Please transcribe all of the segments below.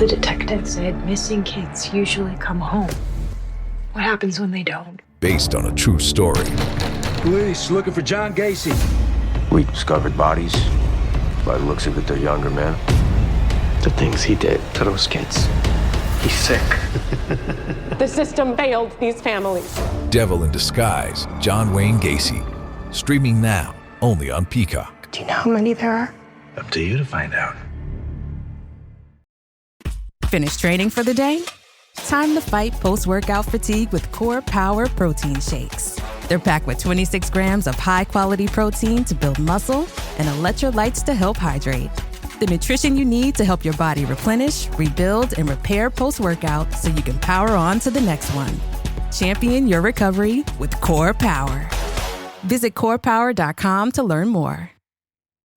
The detective said missing kids usually come home. What happens when they don't? Based on a true story. Police looking for John Gacy. We discovered bodies. By the looks of it, they're younger men. The things he did to those kids. He's sick. The system failed these families. Devil in Disguise, John Wayne Gacy. Streaming now, only on Peacock. Do you know how many there are? Up to you to find out. Finished training for the day? Time to fight post-workout fatigue with Core Power Protein Shakes. They're packed with 26 grams of high-quality protein to build muscle and electrolytes to help hydrate. The nutrition you need to help your body replenish, rebuild, and repair post-workout so you can power on to the next one. Champion your recovery with Core Power. Visit corepower.com to learn more.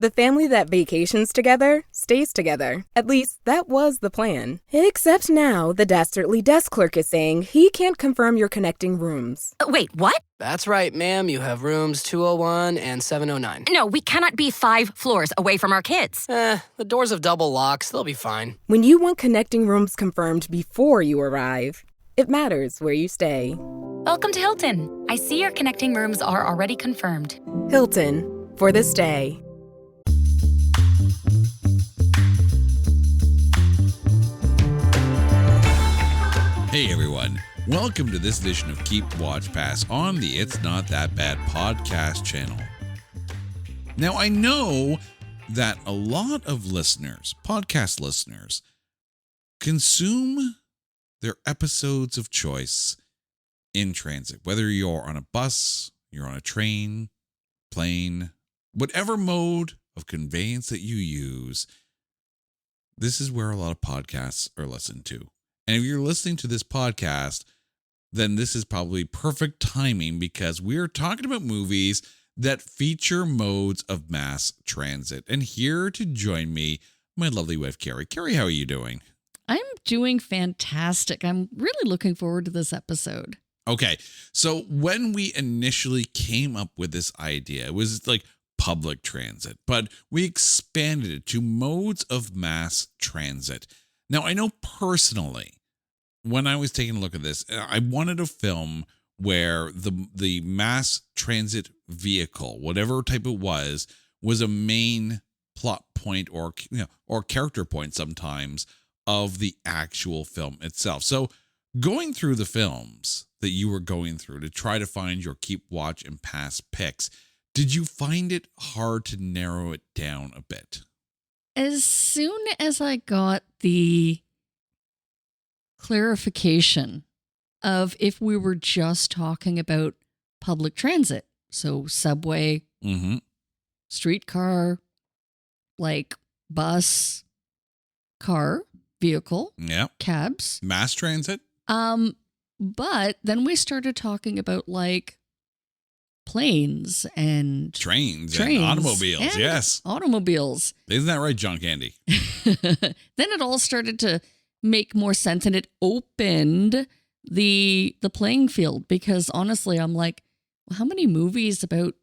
The family that vacations together stays together. At least, that was the plan. Except now, the dastardly desk clerk is saying he can't confirm your connecting rooms. Wait, what? That's right, ma'am. You have rooms 201 and 709. No, we cannot be 5 floors away from our kids. The doors have double locks. They'll be fine. When you want connecting rooms confirmed before you arrive, it matters where you stay. Welcome to Hilton. I see your connecting rooms are already confirmed. Hilton, for the stay. Hey everyone, welcome to this edition of Keep Watch Pass on the It's Not That Bad podcast channel. Now I know that a lot of listeners, podcast listeners, consume their episodes of choice in transit, whether you're on a bus, you're on a train, plane, whatever mode of conveyance that you use, this is where a lot of podcasts are listened to. And if you're listening to this podcast, then this is probably perfect timing because we're talking about movies that feature modes of mass transit. And here to join me, my lovely wife, Carrie. Carrie, how are you doing? I'm doing fantastic. I'm really looking forward to this episode. Okay, so when we initially came up with this idea, it was like public transit, but we expanded it to modes of mass transit. Now, I know personally, when I was taking a look at this, I wanted a film where the mass transit vehicle, whatever type it was a main plot point or character point sometimes of the actual film itself. So going through the films that you were going through to try to find your keep, watch, and pass picks, did you find it hard to narrow it down a bit? As soon as I got the clarification of if we were just talking about public transit, so subway, streetcar, like bus, car, vehicle, cabs, mass transit. But then we started talking about like planes and trains and automobiles. And yes. Automobiles. Isn't that right, John Candy? Then it all started to make more sense and it opened the playing field because honestly, I'm like, well, how many movies about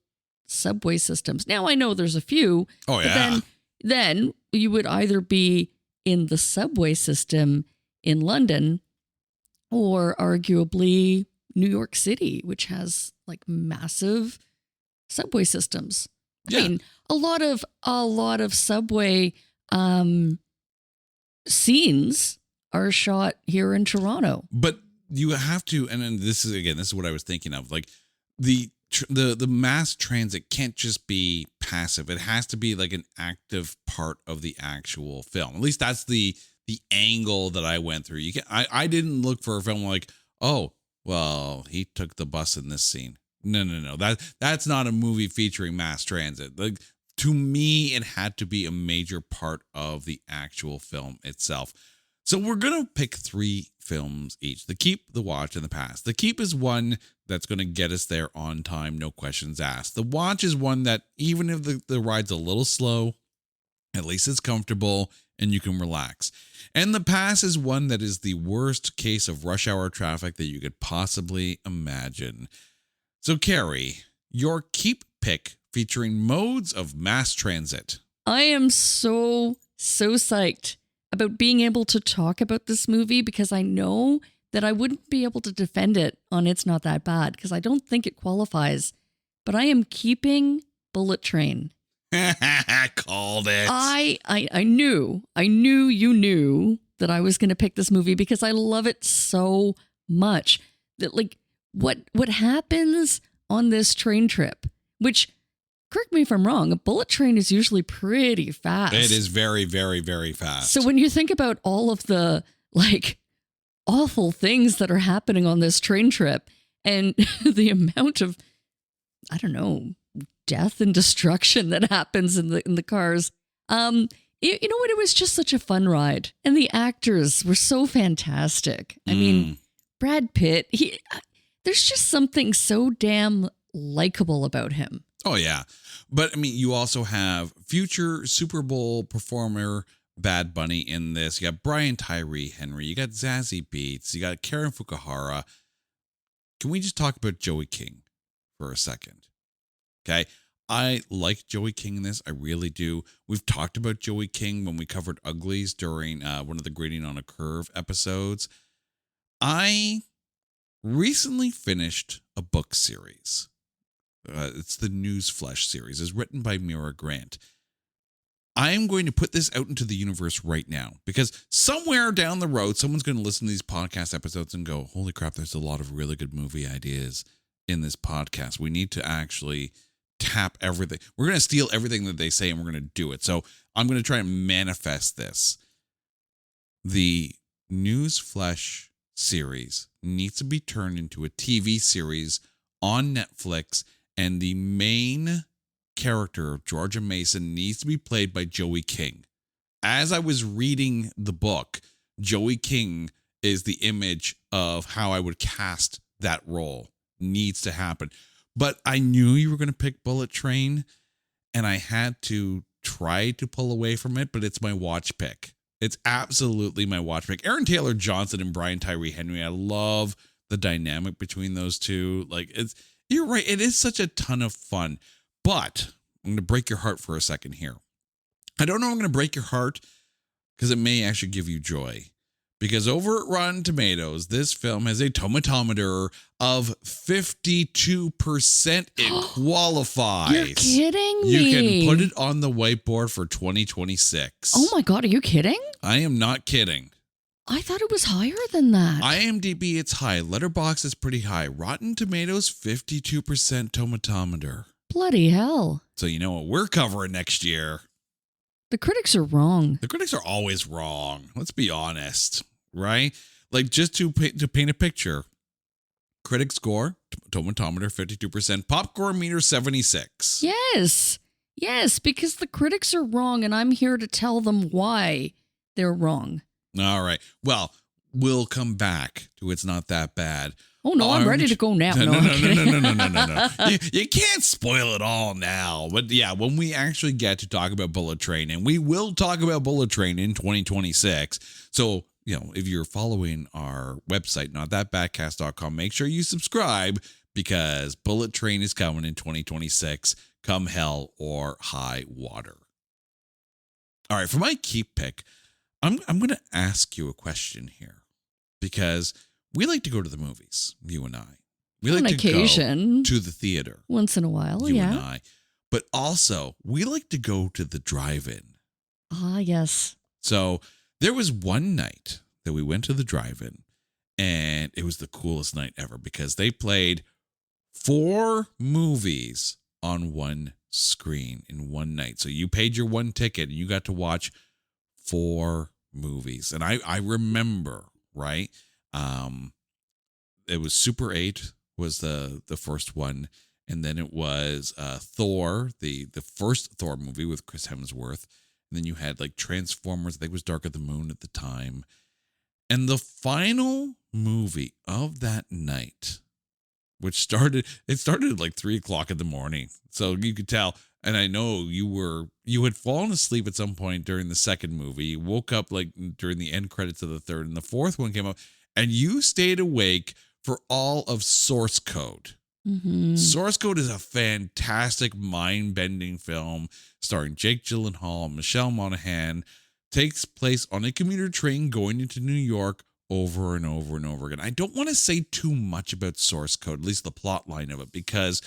subway systems? Now I know there's a few. Oh, yeah. But then you would either be in the subway system in London or arguably New York City, which has like massive subway systems. Yeah. I mean, a lot of subway scenes are shot here in Toronto. But you have to, and then this is what I was thinking of. Like the mass transit can't just be passive. It has to be like an active part of the actual film. At least that's the angle that I went through. I didn't look for a film like, oh, well, he took the bus in this scene. No. That's not a movie featuring mass transit. Like to me, it had to be a major part of the actual film itself. So we're going to pick 3 films each: the keep, the watch, and the pass. The keep is one that's going to get us there on time, no questions asked. The watch is one that even if the ride's a little slow, at least it's comfortable and you can relax. And the pass is one that is the worst case of rush hour traffic that you could possibly imagine. So Carrie, your keep pick featuring modes of mass transit. I am so psyched about being able to talk about this movie because I know that I wouldn't be able to defend it on It's Not That Bad because I don't think it qualifies. But I am keeping Bullet Train. Called it. I knew you knew that I was going to pick this movie because I love it so much. That like what happens on this train trip, which, correct me if I'm wrong, a bullet train is usually pretty fast. It is very, very, very fast. So when you think about all of the like awful things that are happening on this train trip and the amount of, I don't know, death and destruction that happens in the cars, you know what? It was just such a fun ride, and the actors were so fantastic. I mean, Brad Pitt, there's just something so damn likable about him. Oh, yeah. But I mean, you also have future Super Bowl performer Bad Bunny in this. You got Brian Tyree Henry. You got Zazie Beetz. You got Karen Fukuhara. Can we just talk about Joey King for a second? Okay. I like Joey King in this. I really do. We've talked about Joey King when we covered Uglies during one of the Grading on a Curve episodes. I recently finished a book series. It's the Newsflesh series. It's written by Mira Grant. I am going to put this out into the universe right now because somewhere down the road, someone's going to listen to these podcast episodes and go, holy crap, there's a lot of really good movie ideas in this podcast. We need to actually tap everything. We're going to steal everything that they say and we're going to do it. So I'm going to try and manifest this. The Newsflesh series needs to be turned into a TV series on Netflix, and the main character of Georgia Mason needs to be played by Joey King. As I was reading the book, Joey King is the image of how I would cast that role. Needs to happen. But I knew you were going to pick Bullet Train, and I had to try to pull away from it, but it's my watch pick. It's absolutely my watch pick. Aaron Taylor Johnson and Brian Tyree Henry. I love the dynamic between those two. Like, you're right. It is such a ton of fun. But I'm going to break your heart for a second here. I don't know if I'm going to break your heart because it may actually give you joy. Because over at Rotten Tomatoes, this film has a tomatometer of 52%. It qualifies. You're kidding me. You can put it on the whiteboard for 2026. Oh my God, are you kidding? I am not kidding. I thought it was higher than that. IMDb, it's high. Letterboxd is pretty high. Rotten Tomatoes, 52% tomatometer. Bloody hell. So you know what we're covering next year? The critics are wrong. The critics are always wrong. Let's be honest. Right? Like, just to paint a picture, critic score, tomatometer 52%, popcorn meter 76. Yes, because the critics are wrong, and I'm here to tell them why they're wrong. All right. Well, we'll come back to It's Not That Bad. Oh, no, I'm ready to go now. No. You can't spoil it all now. But yeah, when we actually get to talk about Bullet Train, and we will talk about Bullet Train in 2026. So, you know, if you're following our website, notthatbadcast.com, make sure you subscribe because Bullet Train is coming in 2026, come hell or high water. All right, for my keep pick, I'm going to ask you a question here because we like to go to the movies, you and I. We like to occasion, go to the theater. Once in a while, you and I. But also, we like to go to the drive-in. Ah, yes. So there was one night that we went to the drive-in, and it was the coolest night ever because they played 4 movies on one screen in one night. So you paid your one ticket, and you got to watch 4 movies. And I remember, right? It was Super 8 was the first one, and then it was Thor, the first Thor movie with Chris Hemsworth. And then you had like Transformers, I think it was Dark of the Moon at the time. And the final movie of that night, which started at like 3:00 in the morning. So you could tell, and I know you had fallen asleep at some point during the second movie. You woke up like during the end credits of the third, and the fourth one came up, and you stayed awake for all of Source Code. Mm-hmm. Source Code is a fantastic, mind-bending film starring Jake Gyllenhaal, Michelle Monaghan, takes place on a commuter train going into New York over and over and over again. I don't want to say too much about source code, at least the plot line of it, because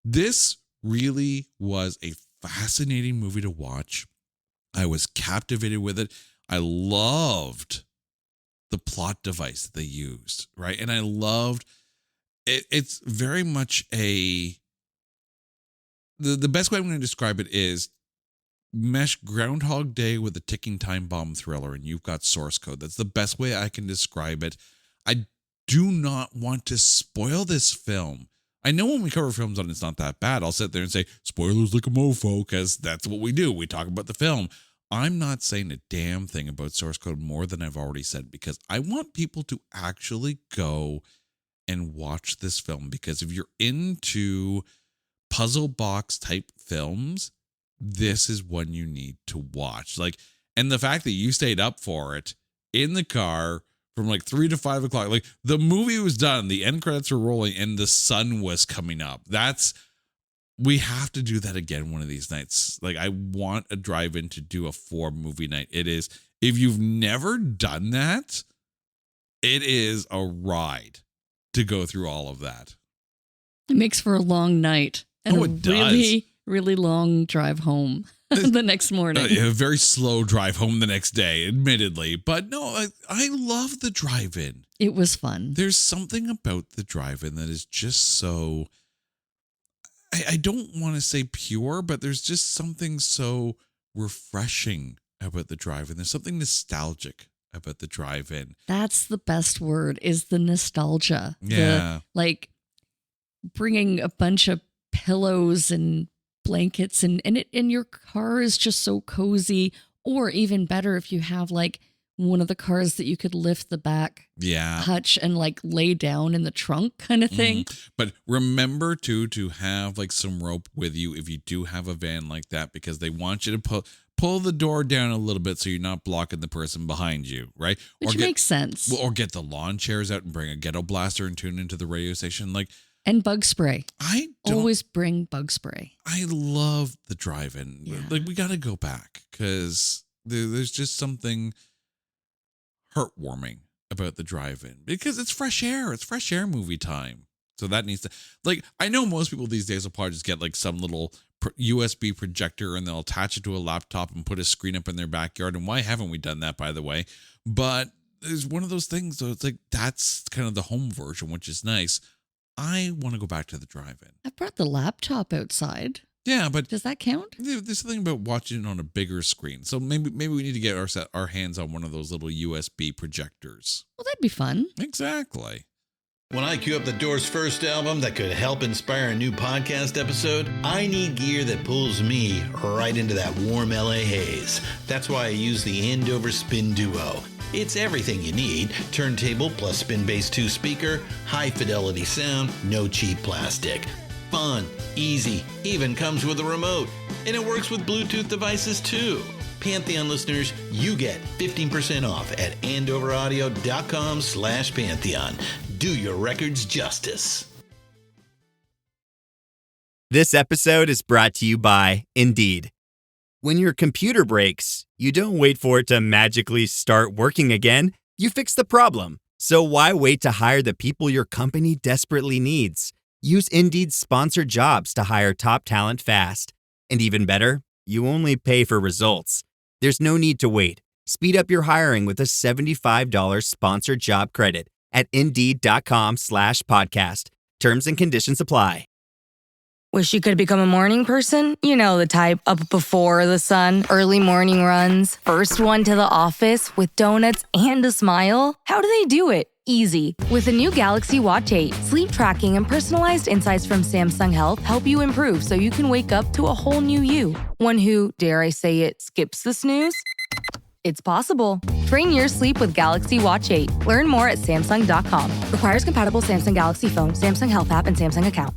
this really was a fascinating movie to watch. I was captivated with it. I loved the plot device that they used, right? And I loved it. It's very much the best way I'm going to describe it is mesh Groundhog Day with a ticking time bomb thriller, and you've got source code. That's the best way I can describe it. I do not want to spoil this film. I know when we cover films on It's Not That Bad, I'll sit there and say, spoilers like a mofo, because that's what we do. We talk about the film. I'm not saying a damn thing about source code more than I've already said, because I want people to actually go and watch this film, because if you're into puzzle box type films, this is one you need to watch. Like, and the fact that you stayed up for it in the car from like 3 to 5 o'clock, like the movie was done, the end credits were rolling, and the sun was coming up. We have to do that again one of these nights. Like, I want a drive-in to do a 4-movie night. It is, if you've never done that, it is a ride to go through all of that. It makes for a long night. And it does. Really long drive home the next morning. A very slow drive home the next day, admittedly. But no, I love the drive-in. It was fun. There's something about the drive-in that is just so, I don't want to say pure, but there's just something so refreshing about the drive-in. There's something nostalgic about the drive-in. That's the best word, is the nostalgia. Yeah. Like bringing a bunch of pillows and blankets and your car is just so cozy. Or even better, if you have like one of the cars that you could lift the back hutch and like lay down in the trunk kind of thing. But remember to have like some rope with you if you do have a van like that, because they want you to pull the door down a little bit so you're not blocking the person behind you, right? Which makes sense. Or get the lawn chairs out and bring a ghetto blaster and tune into the radio station. Like, and bug spray. I always bring bug spray. I love the drive-in. Yeah. Like, we got to go back, because there's just something heartwarming about the drive-in, because it's fresh air. It's fresh air movie time. So that needs to, like, I know most people these days will probably just get like some little USB projector and they'll attach it to a laptop and put a screen up in their backyard. And why haven't we done that, by the way? But there's one of those things. So it's like, that's kind of the home version, which is nice. I want to go back to the drive-in. I brought the laptop outside. Yeah, but does that count? There's something about watching it on a bigger screen. So maybe we need to get our hands on one of those little USB projectors. Well, that'd be fun. Exactly. When I queue up the Doors' first album that could help inspire a new podcast episode, I need gear that pulls me right into that warm LA haze. That's why I use the Andover Spin Duo. It's everything you need. Turntable plus Spin Bass 2 speaker, high fidelity sound, no cheap plastic. Fun, easy, even comes with a remote. And it works with Bluetooth devices too. Pantheon listeners, you get 15% off at andoveraudio.com/Pantheon. Do your records justice. This episode is brought to you by Indeed. When your computer breaks, you don't wait for it to magically start working again. You fix the problem. So why wait to hire the people your company desperately needs? Use Indeed's sponsored jobs to hire top talent fast. And even better, you only pay for results. There's no need to wait. Speed up your hiring with a $75 sponsored job credit at Indeed.com/podcast. Terms and conditions apply. Wish you could become a morning person? You know the type, up before the sun, early morning runs, first one to the office with donuts and a smile. How do they do it? Easy. With the new Galaxy Watch 8, sleep tracking and personalized insights from Samsung Health help you improve so you can wake up to a whole new you. One who, dare I say it, skips the snooze? It's possible. Train your sleep with Galaxy Watch 8. Learn more at Samsung.com. Requires compatible Samsung Galaxy phone, Samsung Health app, and Samsung account.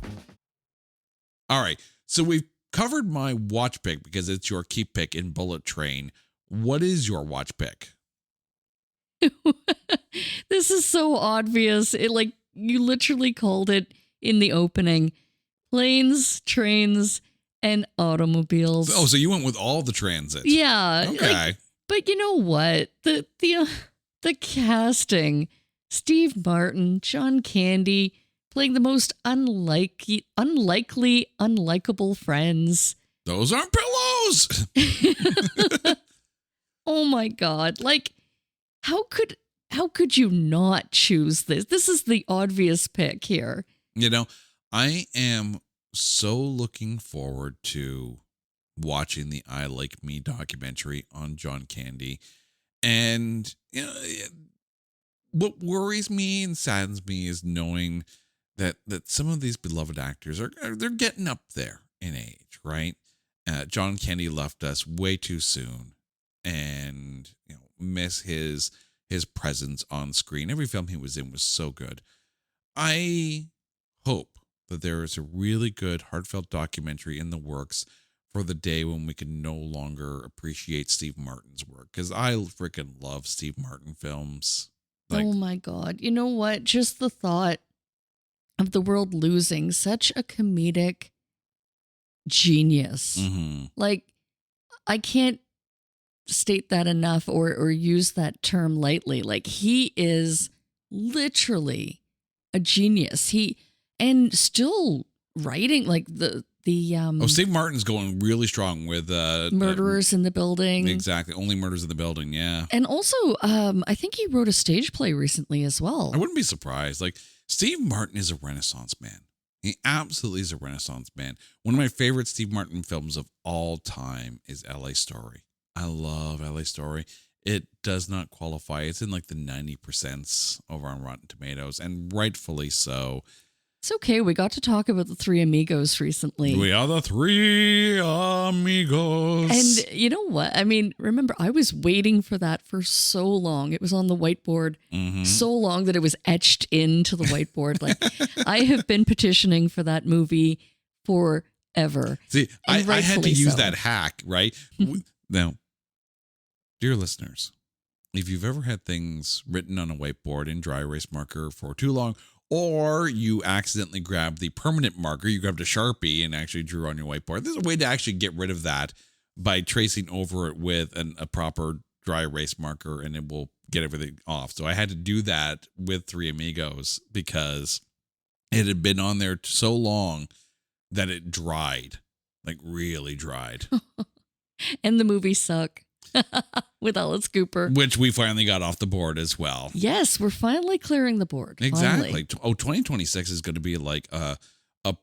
All right. So we've covered my watch pick because it's your keep pick in Bullet Train. What is your watch pick? This is so obvious. You literally called it in the opening. Planes, trains, and automobiles. Oh, so you went with all the transit. Yeah. Okay. But you know what? The casting, Steve Martin, John Candy, playing the most unlikely, unlikable friends. Those aren't pillows. Oh my God. Like, how could you not choose this? This is the obvious pick here. You know, I am so looking forward to watching the I Like Me documentary on John Candy. And, you know, what worries me and saddens me is knowing that some of these beloved actors they're getting up there in age, right? John Candy left us way too soon, and you know, miss his presence on screen. Every film he was in was so good. I hope that there is a really good, heartfelt documentary in the works for the day when we can no longer appreciate Steve Martin's work, because I freaking love Steve Martin films. Like, oh my God. You know what? Just the thought of the world losing such a comedic genius. Mm-hmm. Like, I can't state that enough or use that term lightly. Like, he is literally a genius. And still writing like the Steve Martin's going really strong with Murderers in the Building. Exactly. Only Murders in the Building, yeah. And also, I think he wrote a stage play recently as well. I wouldn't be surprised. Like, Steve Martin is a Renaissance man. He absolutely is a Renaissance man. One of my favorite Steve Martin films of all time is LA Story. I love LA Story. It does not qualify. It's in like the 90% over on Rotten Tomatoes, and rightfully so. It's okay. We got to talk about the Three Amigos recently. We are the Three Amigos. And you know what? I mean, remember, I was waiting for that for so long. It was on the whiteboard so long that it was etched into the whiteboard. Like, I have been petitioning for that movie forever. See, I had to use so. that hack, right? Now, dear listeners, if you've ever had things written on a whiteboard in dry erase marker for too long, or you accidentally grabbed the permanent marker, you grabbed a Sharpie and actually drew on your whiteboard, there's a way to actually get rid of that by tracing over it with a proper dry erase marker, and it will get everything off. So I had to do that with Three Amigos because it had been on there so long that it dried, like really dried. And the movie sucked. With Alice Cooper, which we finally got off the board as well. Yes, we're finally clearing the board. Exactly. 2026 is going to be like a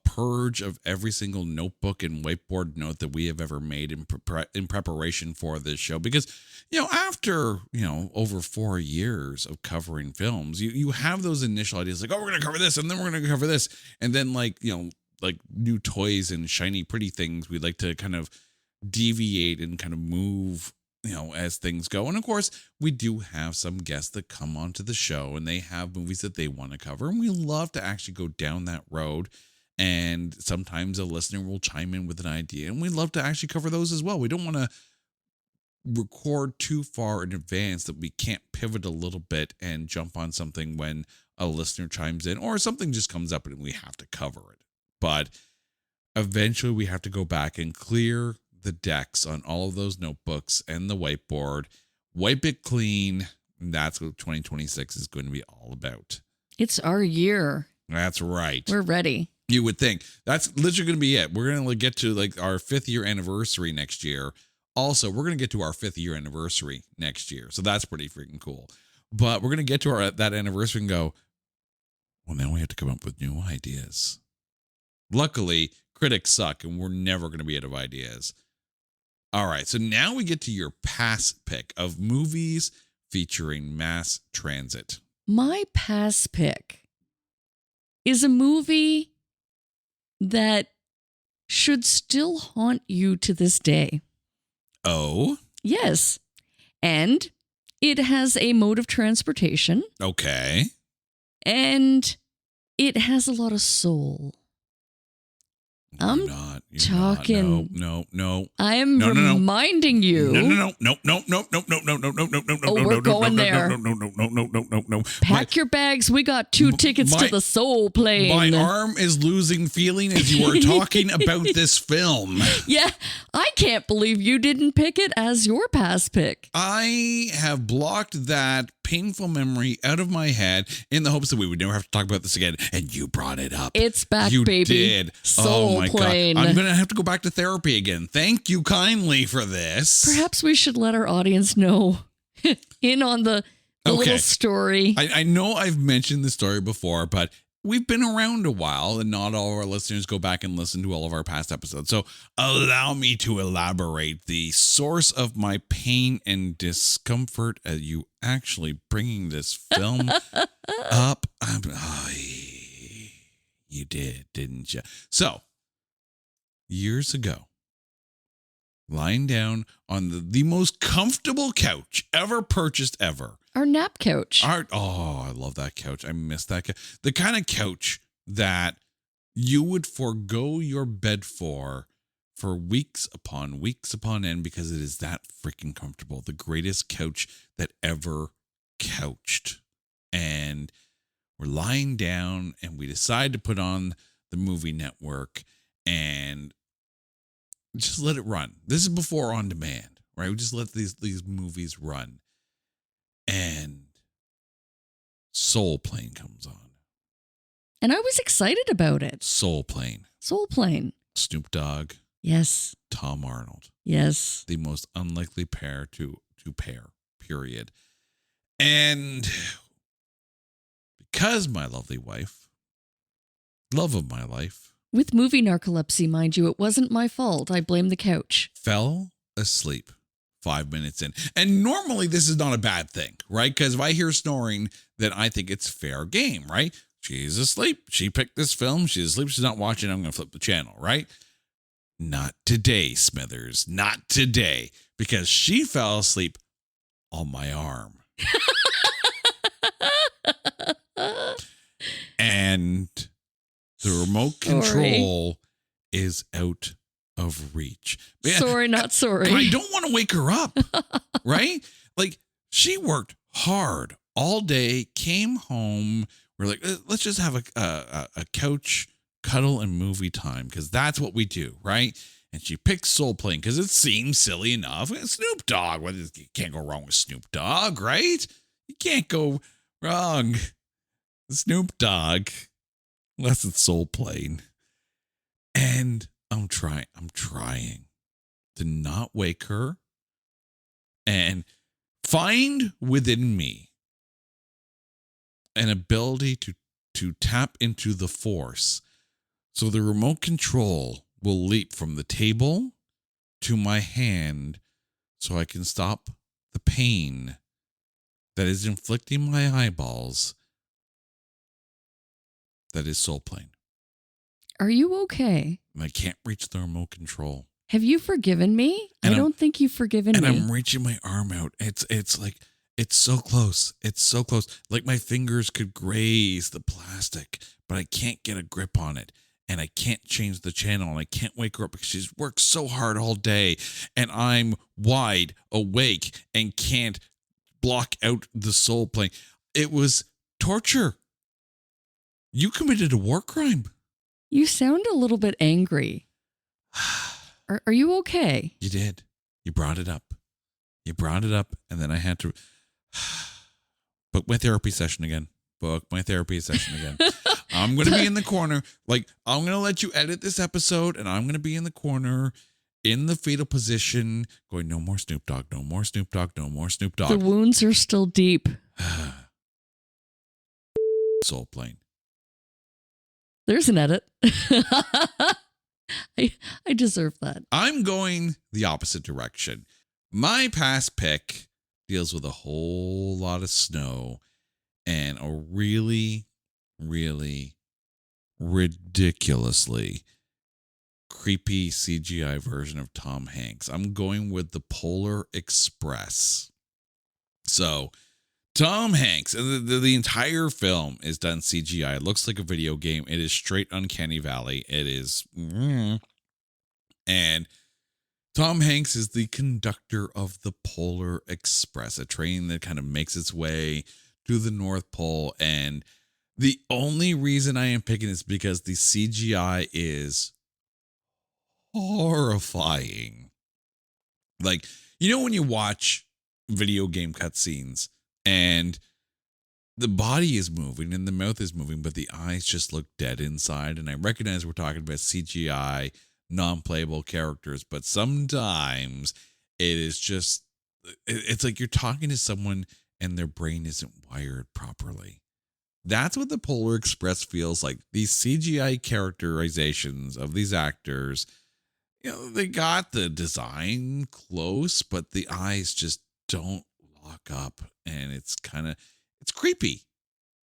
purge of every single notebook and whiteboard note that we have ever made in preparation for this show. Because, you know, after, you know, over 4 years of covering films, you have those initial ideas like, oh, we're going to cover this, and then we're going to cover this. And then, like, you know, like new toys and shiny, pretty things, we like to kind of deviate and kind of move, you know, as things go. And of course, we do have some guests that come onto the show and they have movies that they want to cover. And we love to actually go down that road. And sometimes a listener will chime in with an idea, and we love to actually cover those as well. We don't want to record too far in advance that we can't pivot a little bit and jump on something when a listener chimes in, or something just comes up and we have to cover it. But eventually we have to go back and clear the decks on all of those notebooks and the whiteboard, wipe it clean. And that's what 2026 is going to be all about. It's our year. That's right. We're ready. You would think that's literally going to be it. We're going to get to like our 5th year anniversary next year. Also, we're going to get to our 5th year anniversary next year. So that's pretty freaking cool. But we're going to get to that anniversary and go, well, now we have to come up with new ideas. Luckily, critics suck and we're never going to be out of ideas. All right, so now we get to your pass pick of movies featuring mass transit. My pass pick is a movie that should still haunt you to this day. Oh? Yes. And it has a mode of transportation. Okay. And it has a lot of soul. I'm not. You're talking. Not. No. I am reminding you. No. Oh, we're going there. No. Pack your bags. We got 2 tickets to the Soul Plane. My arm is losing feeling as you are talking about this film. Yeah, I can't believe you didn't pick it as your pass pick. I have blocked that painful memory out of my head in the hopes that we would never have to talk about this again. And you brought it up. It's back, you baby. Did. Soul oh my Plane. God. I'm going to have to go back to therapy again. Thank you kindly for this. Perhaps we should let our audience know in on the little story. I know I've mentioned the story before, but we've been around a while and not all of our listeners go back and listen to all of our past episodes. So allow me to elaborate the source of my pain and discomfort as you actually bringing this film up. You did, didn't you? So years ago, lying down on the most comfortable couch ever purchased ever. Our nap couch. I love that couch. I miss that couch. The kind of couch that you would forego your bed for weeks upon end because it is that freaking comfortable. The greatest couch that ever couched. And we're lying down and we decide to put on the movie network and just let it run. This is before on demand, right? We just let these movies run. And Soul Plane comes on. And I was excited about it. Soul Plane. Soul Plane. Snoop Dogg. Yes. Tom Arnold. Yes. The most unlikely pair to pair, period. And because my lovely wife, love of my life. With movie narcolepsy, mind you, it wasn't my fault. I blame the couch. Fell asleep 5 minutes in. And normally this is not a bad thing, right? Because if I hear snoring, then I think it's fair game, right? She's asleep. She picked this film. She's asleep. She's not watching. I'm going to flip the channel, right? Not today, Smithers. Not today. Because she fell asleep on my arm. And the remote control is out of reach. Sorry, not sorry. I don't want to wake her up, right? Like, she worked hard all day, came home. We're like, let's just have a couch cuddle and movie time because that's what we do, right? And she picked Soul Plane because it seems silly enough. Snoop Dogg, you can't go wrong with Snoop Dogg, right? You can't go wrong. Snoop Dogg, unless it's Soul Plane. And I'm trying to not wake her and find within me an ability to tap into the force. So the remote control will leap from the table to my hand so I can stop the pain that is inflicting my eyeballs. That is Soul Plane. Are you okay? And I can't reach the remote control. Have you forgiven me? I don't think you've forgiven me. And I'm reaching my arm out. It's like, it's so close. It's so close. Like my fingers could graze the plastic, but I can't get a grip on it. And I can't change the channel. And I can't wake her up because she's worked so hard all day. And I'm wide awake and can't block out the Soul Plane. It was torture. You committed a war crime. You sound a little bit angry. Are you okay? You did. You brought it up. And then I had to book my therapy session again. I'm going to be in the corner. Like, I'm going to let you edit this episode, and I'm going to be in the corner in the fetal position going, no more Snoop Dogg, no more Snoop Dogg, no more Snoop Dogg. The wounds are still deep. Soul Plane. There's an edit. I deserve that. I'm going the opposite direction. My past pick deals with a whole lot of snow and a really, really ridiculously creepy CGI version of Tom Hanks. I'm going with the Polar Express. So Tom Hanks, the entire film is done CGI. It looks like a video game. It is straight Uncanny Valley. It is. And Tom Hanks is the conductor of the Polar Express, a train that kind of makes its way to the North Pole. And the only reason I am picking is because the CGI is horrifying. Like, you know, when you watch video game cutscenes and the body is moving and the mouth is moving, but the eyes just look dead inside. And I recognize we're talking about CGI, non-playable characters, but sometimes it is just, it's like you're talking to someone and their brain isn't wired properly. That's what the Polar Express feels like. These CGI characterizations of these actors, you know, they got the design close, but the eyes just don't lock up, and it's creepy.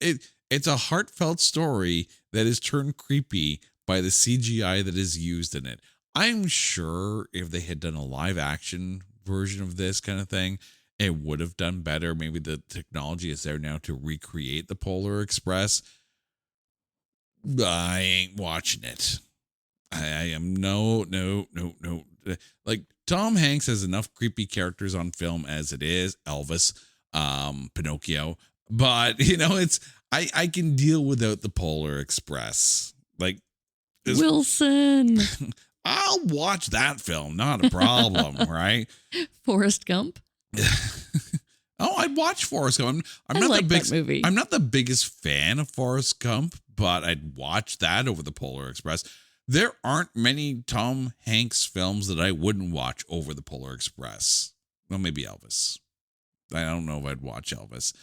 It's a heartfelt story that is turned creepy by the CGI that is used in it. I'm sure if they had done a live action version of this kind of thing, it would have done better. Maybe the technology is there now to recreate the Polar Express. I ain't watching it. I am no. Like, Tom Hanks has enough creepy characters on film as it is. Elvis, Pinocchio. But, you know, I can deal without the Polar Express. Like, Wilson. I'll watch that film. Not a problem, right? Forrest Gump. Oh, I'd watch Forrest Gump. I like that movie. I'm not the biggest fan of Forrest Gump, but I'd watch that over the Polar Express. There aren't many Tom Hanks films that I wouldn't watch over the Polar Express. Well, maybe Elvis. I don't know if I'd watch Elvis.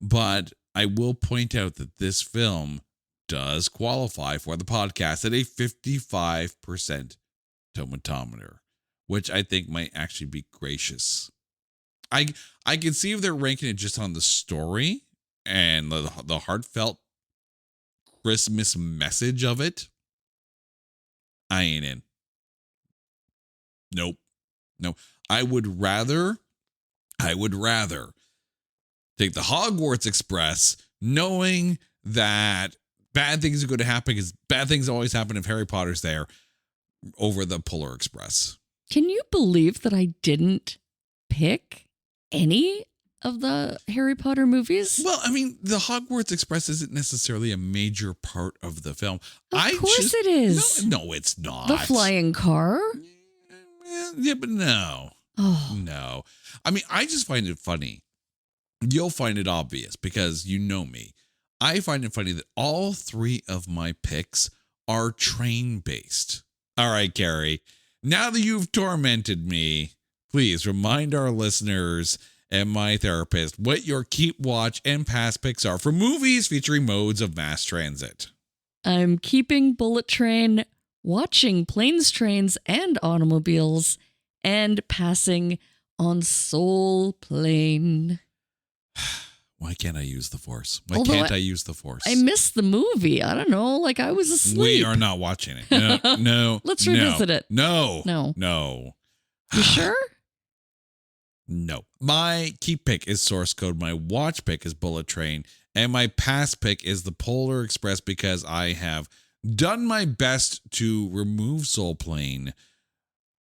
But I will point out that this film does qualify for the podcast at a 55% tomatometer, which I think might actually be gracious. I can see if they're ranking it just on the story and the heartfelt Christmas message of it. I ain't in. Nope. No. I would rather take the Hogwarts Express knowing that bad things are going to happen, because bad things always happen if Harry Potter's there, over the Polar Express. Can you believe that I didn't pick any of the Harry Potter movies? Well, I mean, the Hogwarts Express isn't necessarily a major part of the film. Of course it is. No, it's not. The flying car? Yeah, but no. Oh. No. I mean, I just find it funny. You'll find it obvious because you know me. I find it funny that all three of my picks are train-based. All right, Carrie. Now that you've tormented me, please remind our listeners and my therapist what your keep, watch, and pass picks are for movies featuring modes of mass transit. I'm keeping Bullet Train, watching Planes, Trains, and Automobiles, and passing on Soul Plane. Why can't I use the Force? Why can't I use the Force? I missed the movie. I don't know. Like, I was asleep. We are not watching it. No. Let's revisit it. No. You sure? No. My keep pick is Source Code. My watch pick is Bullet Train. And my pass pick is the Polar Express, because I have done my best to remove Soul Plane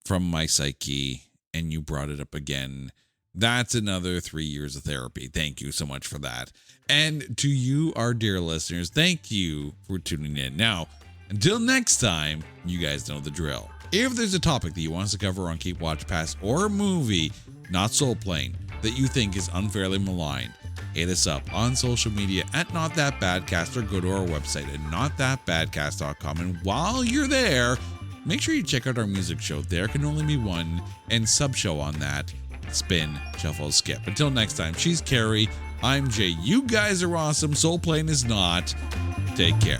from my psyche, and you brought it up again. That's another 3 years of therapy. Thank you so much for that. And to you, our dear listeners, thank you for tuning in. Now, until next time, you guys know the drill. If there's a topic that you want us to cover on Keep, Watch, Pass, or a movie, not Soul Plane, that you think is unfairly maligned, hit us up on social media at NotThatBadcast, or go to our website at NotThatBadcast.com. And while you're there, make sure you check out our music show, There Can Only Be One, and sub-show on that, Spin, Shuffle, Skip. Until next time, she's Carrie, I'm Jay. You guys are awesome. Soul Plane is not. Take care.